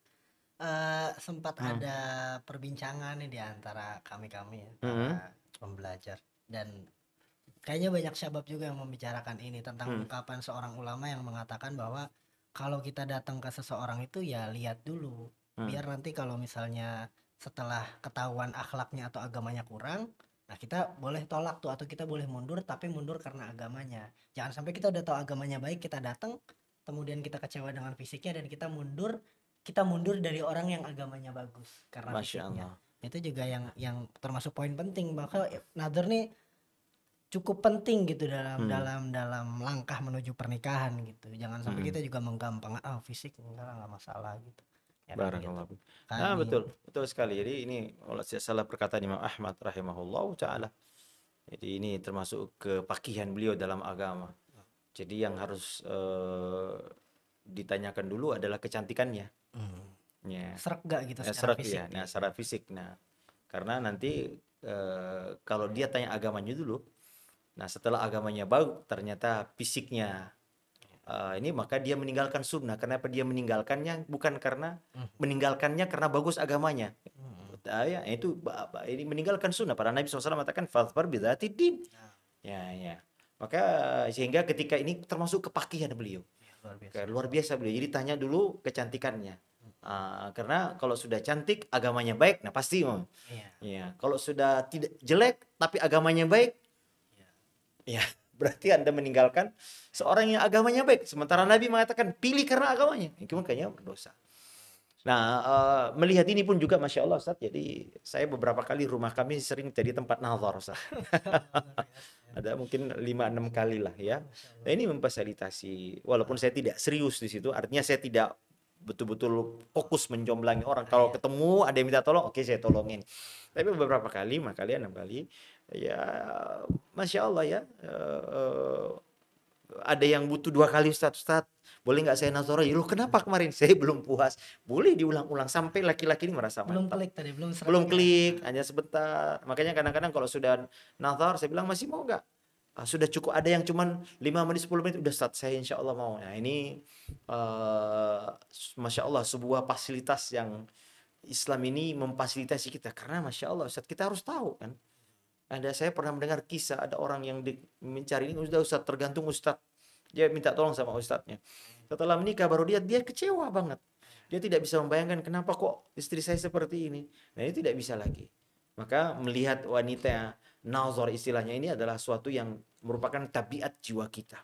Speaker 1: sempat ada perbincangan nih di antara kami-kami ya, para pembelajar, dan kayaknya banyak syabab juga yang membicarakan ini tentang ungkapan seorang ulama yang mengatakan bahwa kalau kita datang ke seseorang itu ya lihat dulu, biar nanti kalau misalnya setelah ketahuan akhlaknya atau agamanya kurang, nah kita boleh tolak tuh atau kita boleh mundur, tapi mundur karena agamanya. Jangan sampai kita udah tahu agamanya baik, kita datang kemudian kita kecewa dengan fisiknya dan kita mundur dari orang yang agamanya bagus karena
Speaker 2: Masya
Speaker 1: fisiknya.
Speaker 2: Allah.
Speaker 1: Itu juga yang termasuk poin penting, bahwa nazar nih cukup penting gitu dalam langkah menuju pernikahan gitu. Jangan sampai kita juga menggampang fisik enggak masalah gitu. Ya kan gitu.
Speaker 2: Barakallahu. Nah, betul sekali. Jadi ini kalau saya salah perkataan Imam Ahmad rahimahullahu taala. Jadi ini termasuk kepakihan beliau dalam agama. Jadi yang harus ditanyakan dulu adalah kecantikannya. Ya.
Speaker 1: Serak gak gitu secara
Speaker 2: Serak
Speaker 1: fisik.
Speaker 2: ya. Nah, secara fisik. Nah, karena nanti kalau dia tanya agamanya dulu, nah setelah agamanya bagus, ternyata fisiknya ini, maka dia meninggalkan sunnah. Kenapa dia meninggalkannya? Bukan karena meninggalkannya karena bagus agamanya. Ya, itu ini meninggalkan sunnah. Para Nabi SAW mengatakan fadhfar bidzati din. Ya. Maka sehingga ketika ini termasuk kepakihan beliau. Luar biasa beliau. Jadi tanya dulu kecantikannya. Karena kalau sudah cantik agamanya baik, nah pasti ya. Kalau sudah tidak jelek tapi agamanya baik, ya berarti Anda meninggalkan seorang yang agamanya baik. Sementara Nabi mengatakan pilih karena agamanya, itu makanya berdosa. Nah, melihat ini pun juga Masya Allah Ustaz, jadi saya beberapa kali rumah kami sering jadi tempat nazar Ustaz. Ada mungkin 5-6 kali lah ya. Nah, ini memfasilitasi, walaupun saya tidak serius di situ, artinya saya tidak betul-betul fokus menjomblangi orang. Kalau ketemu ada yang minta tolong, oke saya tolongin. Tapi beberapa kali, 5 kali, 6 kali, ya Masya Allah ya, ada yang butuh 2 kali Ustaz, boleh nggak saya nazar aja? Loh kenapa kemarin? Saya belum puas. Boleh diulang-ulang sampai laki-laki ini merasa
Speaker 1: Belum
Speaker 2: mantap.
Speaker 1: klik tadi, belum
Speaker 2: Belum klik, hanya sebentar. Makanya kadang-kadang kalau sudah nazar, saya bilang masih mau nggak? sudah cukup, ada yang cuman 5 menit 10 menit udah start, saya insya Allah mau. Nah ini Masya Allah sebuah fasilitas yang Islam ini memfasilitasi kita, karena Masya Allah Ustaz, kita harus tahu kan. Saya pernah mendengar kisah ada orang yang mencari ini, udah Ustaz, tergantung Ustaz. Dia minta tolong sama Ustadznya. Setelah menikah baru dia kecewa banget. Dia tidak bisa membayangkan kenapa kok istri saya seperti ini. Nah ini tidak bisa lagi. Maka melihat wanita nazar istilahnya ini adalah suatu yang merupakan tabiat jiwa kita.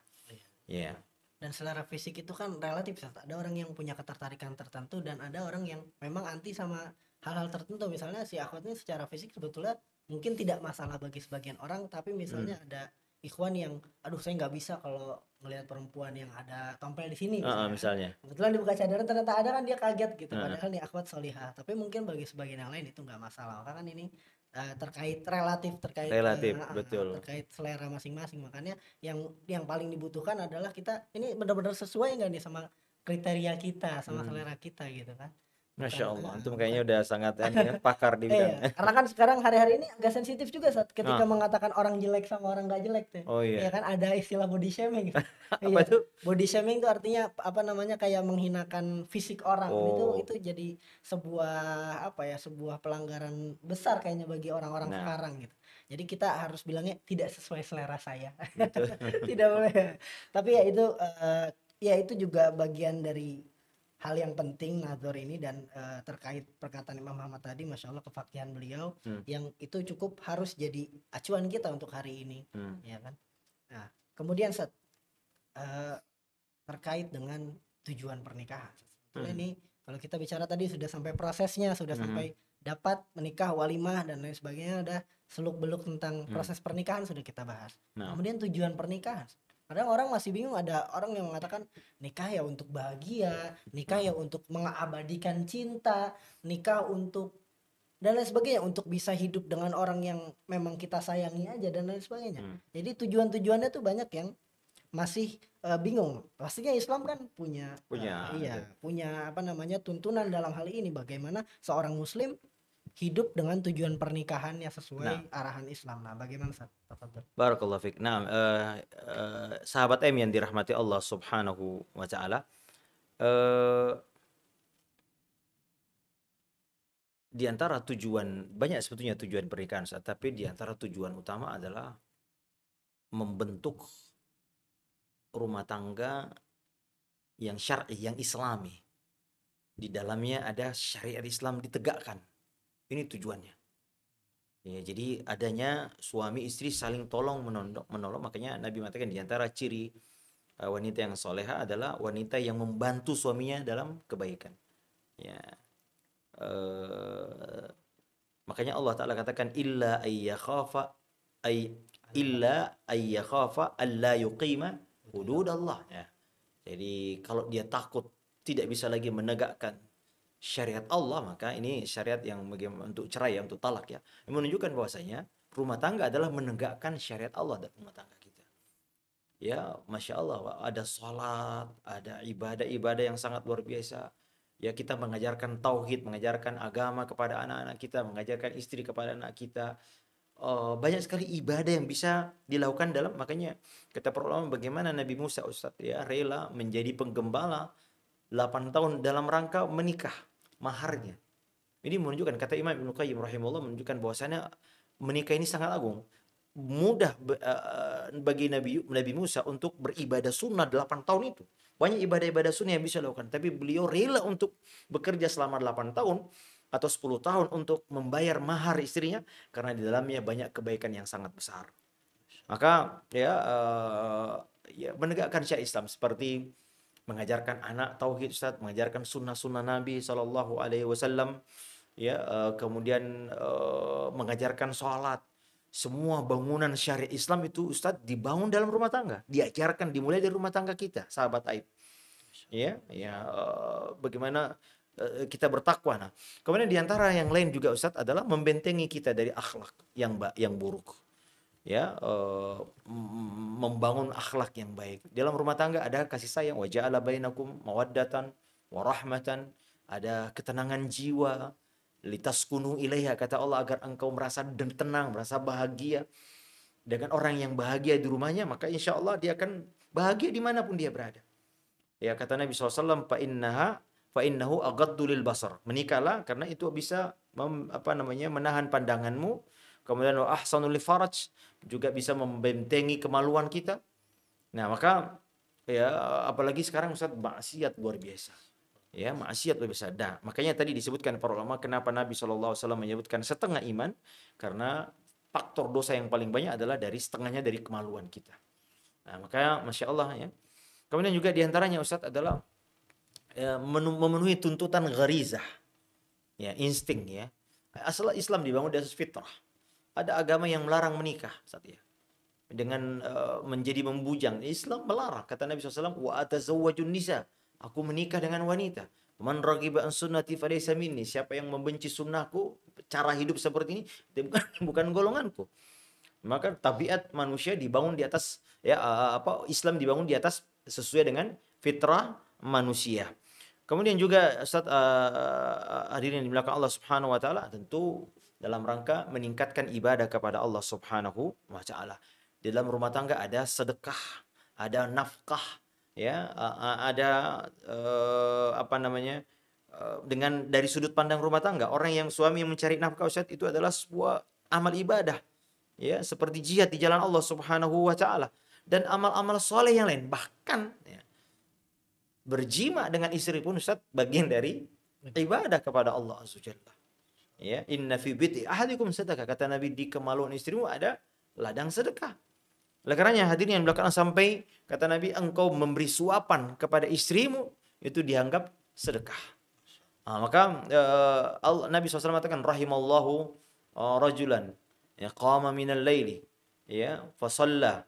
Speaker 2: Ya.
Speaker 1: Dan selera fisik itu kan relatif, Ustaz. Ada orang yang punya ketertarikan tertentu dan ada orang yang memang anti sama hal-hal tertentu. Misalnya si akhwat ini secara fisik sebetulnya mungkin tidak masalah bagi sebagian orang, tapi misalnya ada ikhwan yang aduh saya nggak bisa kalau melihat perempuan yang ada tompel di sini
Speaker 2: Misalnya.
Speaker 1: Kebetulan dibuka cadaran ternyata ada, kan dia kaget gitu. Padahal nih akhwat solihah. Tapi mungkin bagi sebagian yang lain itu nggak masalah. Maka kan ini terkait relatif,
Speaker 2: Betul.
Speaker 1: terkait selera masing-masing. Makanya yang paling dibutuhkan adalah kita ini benar-benar sesuai nggak nih sama kriteria kita, sama selera kita gitu kan.
Speaker 2: Masya Allah, antum kayaknya udah sangat pakar di bidang.
Speaker 1: Karena kan sekarang hari-hari ini agak sensitif juga saat ketika mengatakan orang jelek sama orang gak jelek tuh.
Speaker 2: Oh iya.
Speaker 1: Ya kan ada istilah body shaming.
Speaker 2: Apa itu?
Speaker 1: Body shaming itu artinya apa namanya, kayak menghinakan fisik orang. Itu jadi sebuah pelanggaran besar kayaknya bagi orang-orang sekarang gitu. Jadi kita harus bilangnya tidak sesuai selera saya. Tidak boleh. Tapi ya itu juga bagian dari hal yang penting nazar ini. Dan terkait perkataan Imam Muhammad tadi, Masya Allah kefakihan beliau yang itu cukup harus jadi acuan kita untuk hari ini, ya kan. Nah kemudian terkait dengan tujuan pernikahan, ini kalau kita bicara tadi sudah sampai prosesnya, sudah sampai dapat menikah, walimah dan lain sebagainya, ada seluk beluk tentang proses pernikahan sudah kita bahas. Kemudian tujuan pernikahan, kadang orang masih bingung. Ada orang yang mengatakan nikah ya untuk bahagia, nikah ya untuk mengabadikan cinta, nikah untuk dan lain sebagainya, untuk bisa hidup dengan orang yang memang kita sayangi aja dan lain sebagainya. Jadi tujuannya tuh banyak yang masih bingung. Pastinya Islam kan punya tuntunan dalam hal ini, bagaimana seorang muslim hidup dengan tujuan pernikahannya sesuai arahan Islam. Nah, bagaimana Ustaz?
Speaker 2: Barakallahu fiik. Nah, sahabat M yang dirahmati Allah Subhanahu wa taala, di antara tujuan, banyak sebetulnya tujuan pernikahan, tapi di antara tujuan utama adalah membentuk rumah tangga yang syar'i, yang islami. Di dalamnya ada syariat Islam ditegakkan. Ini tujuannya. Ya, jadi adanya suami istri saling tolong menolong. Makanya Nabi mengatakan di antara ciri wanita yang soleha adalah wanita yang membantu suaminya dalam kebaikan. Ya. Makanya Allah Ta'ala katakan illa ayyakhafa alla yuqima hududallah. Ya. Jadi kalau dia takut tidak bisa lagi menegakkan syariat Allah, maka ini syariat yang untuk cerai, untuk talak ya. Yang menunjukkan bahwasanya rumah tangga adalah menegakkan syariat Allah dalam rumah tangga kita. Ya, Masya Allah, ada sholat, ada ibadah-ibadah yang sangat luar biasa. Ya, kita mengajarkan tauhid, mengajarkan agama kepada anak-anak kita, mengajarkan istri kepada anak kita. Banyak sekali ibadah yang bisa dilakukan dalam, makanya kata para ulama bagaimana Nabi Musa Ustaz ya rela menjadi penggembala 8 tahun dalam rangka menikah, maharnya. Ini menunjukkan, kata Imam Ibnu Qayyim rahimahullah, menunjukkan bahwasanya menikah ini sangat agung. Mudah bagi Nabi Musa untuk beribadah sunnah 8 tahun itu. Banyak ibadah-ibadah sunnah yang bisa dilakukan, tapi beliau rela untuk bekerja selama 8 tahun atau 10 tahun untuk membayar mahar istrinya, karena di dalamnya banyak kebaikan yang sangat besar. Maka menegakkan syariat Islam seperti mengajarkan anak tauhid, Ustaz, mengajarkan sunnah-sunnah Nabi SAW, kemudian mengajarkan sholat. Semua bangunan syariat Islam itu, Ustaz, dibangun dalam rumah tangga, diajarkan, dimulai dari rumah tangga kita, sahabat Aib. Bagaimana kita bertakwa. Nah, kemudian diantara yang lain juga, Ustaz, adalah membentengi kita dari akhlak yang buruk. Membangun akhlak yang baik. Dalam rumah tangga ada kasih sayang, wa ja'ala bainakum mawaddatan wa rahmatan, ada ketenangan jiwa, litaskunu ilaiha, kata Allah, agar engkau merasa tenang, merasa bahagia. dengan orang yang bahagia di rumahnya, maka insya Allah dia akan bahagia dimanapun dia berada. Ya, kata Nabi SAW, fa innahu aghaddu lil basar. Menikahlah karena itu bisa menahan pandanganmu. Kemudian wa ahsanu lil faraj, juga bisa membentengi kemaluan kita. Nah, maka ya apalagi sekarang Ustaz, maksiat luar biasa. Ya, maksiat luar biasa. Nah, makanya tadi disebutkan para ulama kenapa Nabi SAW menyebutkan setengah iman, karena faktor dosa yang paling banyak adalah setengahnya dari kemaluan kita. Nah, makanya Masya Allah ya. Kemudian juga diantaranya Ustaz adalah memenuhi tuntutan gharizah, ya, insting ya. Asal Islam dibangun di atas fitrah. Ada agama yang melarang menikah saat ya. Dengan menjadi membujang. Islam melarang. Kata Nabi SAW, wa atazawwajun nisa. Aku menikah dengan wanita. Man raghiba an sunnati falaysa minni. Siapa yang membenci sunnahku, cara hidup seperti ini, bukan golonganku. Maka tabiat manusia dibangun di atas Islam dibangun di atas sesuai dengan fitrah manusia. Kemudian juga Ustaz, hadirin yang dimuliakan Allah Subhanahu wa taala, tentu dalam rangka meningkatkan ibadah kepada Allah Subhanahu wa taala. Di dalam rumah tangga ada sedekah, ada nafkah, ya, ada dengan dari sudut pandang rumah tangga, orang yang suami yang mencari nafkah Ustaz, itu adalah sebuah amal ibadah. Ya, seperti jihad di jalan Allah Subhanahu wa taala dan amal-amal soleh yang lain, bahkan ya, berjima dengan istri pun Ustaz bagian dari ibadah kepada Allah Azza Jalla. Ya, inna fi biti ahadikum sadaqah, kata Nabi, di kemaluan istrimu ada ladang sedekah. Oleh karenanya hadirin yang belakang, sampai kata Nabi, engkau memberi suapan kepada istrimu itu dianggap sedekah. Maka Nabi SAW mengatakan, rahimallahu rajulan ya qama minal laili ya fa shalla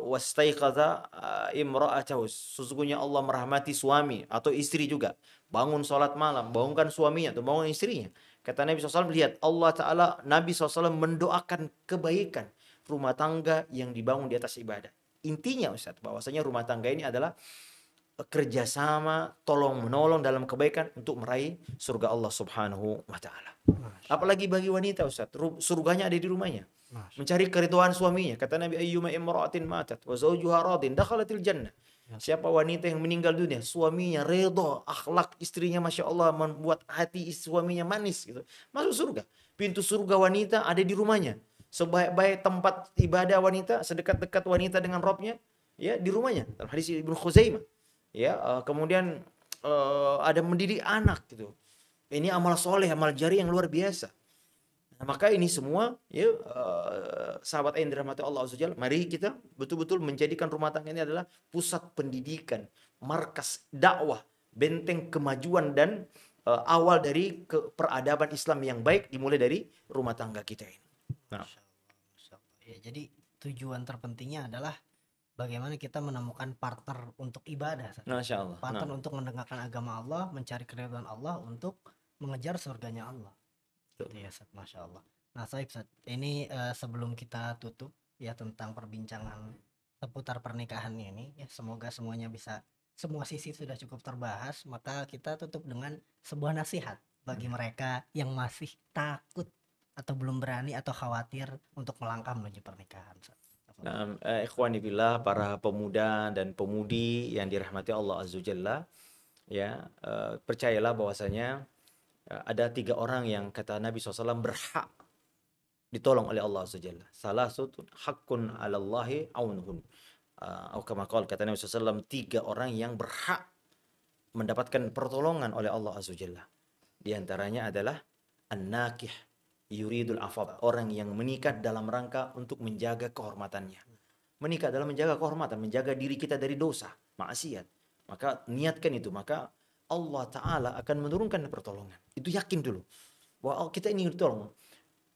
Speaker 2: wastaiqadha imra'atahu. Sesungguhnya Allah merahmati suami atau istri juga, bangun salat malam, bangunkan suaminya atau bangun istrinya. Kata Nabi SAW, lihat Allah Ta'ala, Nabi SAW mendoakan kebaikan rumah tangga yang dibangun di atas ibadah. Intinya Ustaz, bahwasanya rumah tangga ini adalah kerjasama, tolong menolong dalam kebaikan untuk meraih surga Allah Subhanahu wa taala. Apalagi bagi wanita Ustaz, surganya ada di rumahnya. Mencari keridhaan suaminya. Kata Nabi, ayyuma imra'atin matat wa zawjuha radin dakhalatil jannah. Siapa wanita yang meninggal dunia, suaminya redha, akhlak istrinya Masya Allah, membuat hati suaminya manis gitu, masuk surga. Pintu surga wanita ada di rumahnya. Sebaik-baik tempat ibadah wanita, sedekat-dekat wanita dengan Rabbnya, ya, di rumahnya. Dalam hadis Ibnu Khuzaimah. Ya, kemudian ada mendidik anak gitu. Ini amal soleh, amal jari yang luar biasa. Nah, maka ini semua ya, sahabat yang dirahmati Allah Azza Jalla, mari kita betul-betul menjadikan rumah tangga ini adalah pusat pendidikan, markas dakwah, benteng kemajuan dan awal dari peradaban Islam yang baik dimulai dari rumah tangga kita ini. Nah.
Speaker 1: Ya, jadi tujuan terpentingnya adalah bagaimana kita menemukan partner untuk ibadah,
Speaker 2: Masya Allah.
Speaker 1: partner untuk mendengarkan agama Allah, mencari keridhaan Allah, untuk mengejar surganya Allah. Ya, Masya Allah. Nah, Saib, ini sebelum kita tutup ya tentang perbincangan seputar pernikahan ini, ya semoga semuanya bisa, semua sisi sudah cukup terbahas, maka kita tutup dengan sebuah nasihat bagi mereka yang masih takut atau belum berani atau khawatir untuk melangkah menuju pernikahan.
Speaker 2: Nah, ikhwani billah, para pemuda dan pemudi yang dirahmati Allah Azza Jalla, ya, percayalah bahwasanya ada 3 orang yang kata Nabi SAW berhak ditolong oleh Allah Azza Jalla. Salah satu hakun 'alallahi aunhun. Atau kama qala, kata Nabi SAW, 3 orang yang berhak mendapatkan pertolongan oleh Allah Azza Jalla. Di antaranya adalah an-nakih yuridul afab, orang yang menikah dalam rangka untuk menjaga kehormatannya. Menikah dalam menjaga kehormatan, menjaga diri kita dari dosa, maksiat. Maka niatkan itu, maka Allah Ta'ala akan menurunkan pertolongan. Itu yakin dulu bahwa kita ini ditolong.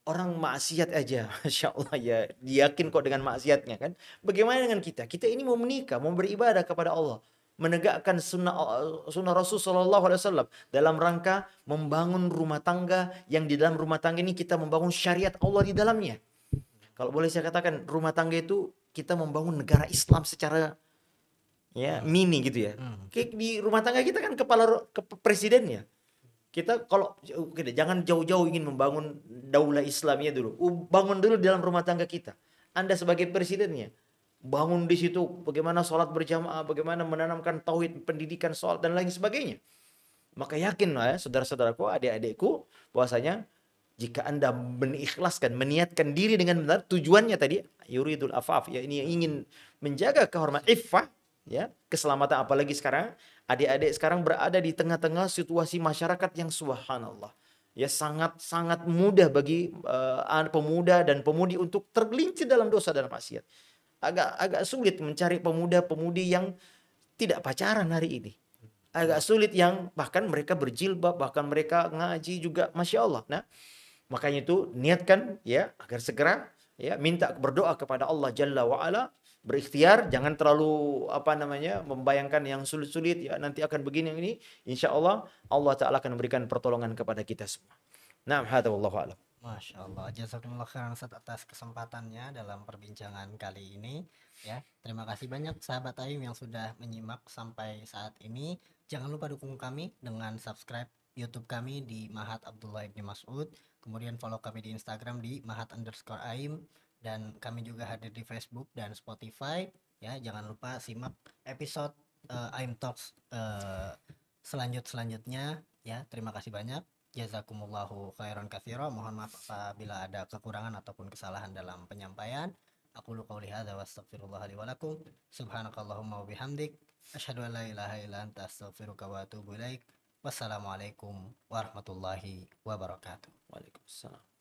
Speaker 2: Orang maksiat aja, Masya Allah ya, yakin kok dengan maksiatnya kan. Bagaimana dengan kita? Kita ini mau menikah, mau beribadah kepada Allah, menegakkan sunnah Rasul SAW dalam rangka membangun rumah tangga, yang di dalam rumah tangga ini kita membangun syariat Allah di dalamnya. Kalau boleh saya katakan, rumah tangga itu kita membangun negara Islam secara ya mini gitu ya. Kayak di rumah tangga kita kan kepala presidennya, Kita kalau jangan jauh-jauh ingin membangun daulah Islamiyah dulu. Bangun dulu dalam rumah tangga kita. Anda sebagai presidennya, bangun di situ bagaimana sholat berjamaah, bagaimana menanamkan tauhid, pendidikan sholat dan lain sebagainya. Maka yakinlah ya, saudara-saudaraku, adik-adikku, bahwasanya jika Anda mengikhlaskan, meniatkan diri dengan benar, tujuannya tadi yuridul afaf, ya ini ingin menjaga kehormatan iffah, ya, keselamatan, apalagi sekarang adik-adik sekarang berada di tengah-tengah situasi masyarakat yang subhanallah. Ya sangat-sangat mudah bagi pemuda dan pemudi untuk tergelincir dalam dosa dan maksiat. Agak sulit mencari pemuda-pemudi yang tidak pacaran hari ini. Agak sulit yang bahkan mereka berjilbab, bahkan mereka ngaji juga, Masya Allah. Nah, makanya itu niatkan ya agar segera ya minta berdoa kepada Allah Jalla wa Ala, berikhtiar, jangan terlalu membayangkan yang sulit-sulit ya nanti akan begini ini. Insya Allah Allah Ta'ala akan memberikan pertolongan kepada kita semua. Nah, hadza wallahu a'lam.
Speaker 1: Masya Allah, jazakumullah khairan Ustaz atas kesempatannya dalam perbincangan kali ini ya. Terima kasih banyak sahabat Aim yang sudah menyimak sampai saat ini. Jangan lupa dukung kami dengan subscribe YouTube kami di Mahat Abdullah Ibni Mas'ud. Kemudian follow kami di Instagram di Mahat_Aim. Dan kami juga hadir di Facebook dan Spotify ya. Jangan lupa simak episode Aim Talks selanjutnya ya. Terima kasih banyak. Jazakumullahu khairan katsira. Mohon maaf apabila ada kekurangan ataupun kesalahan dalam penyampaian. Aku qouli hadza wa astaghfirullah li wa lakum. Subhanakallahumma wa bihamdik asyhadu an la ilaha illa anta astaghfiruka wa atubu ilaik. Wassalamualaikum warahmatullahi wabarakatuh.
Speaker 2: Waalaikumsalam.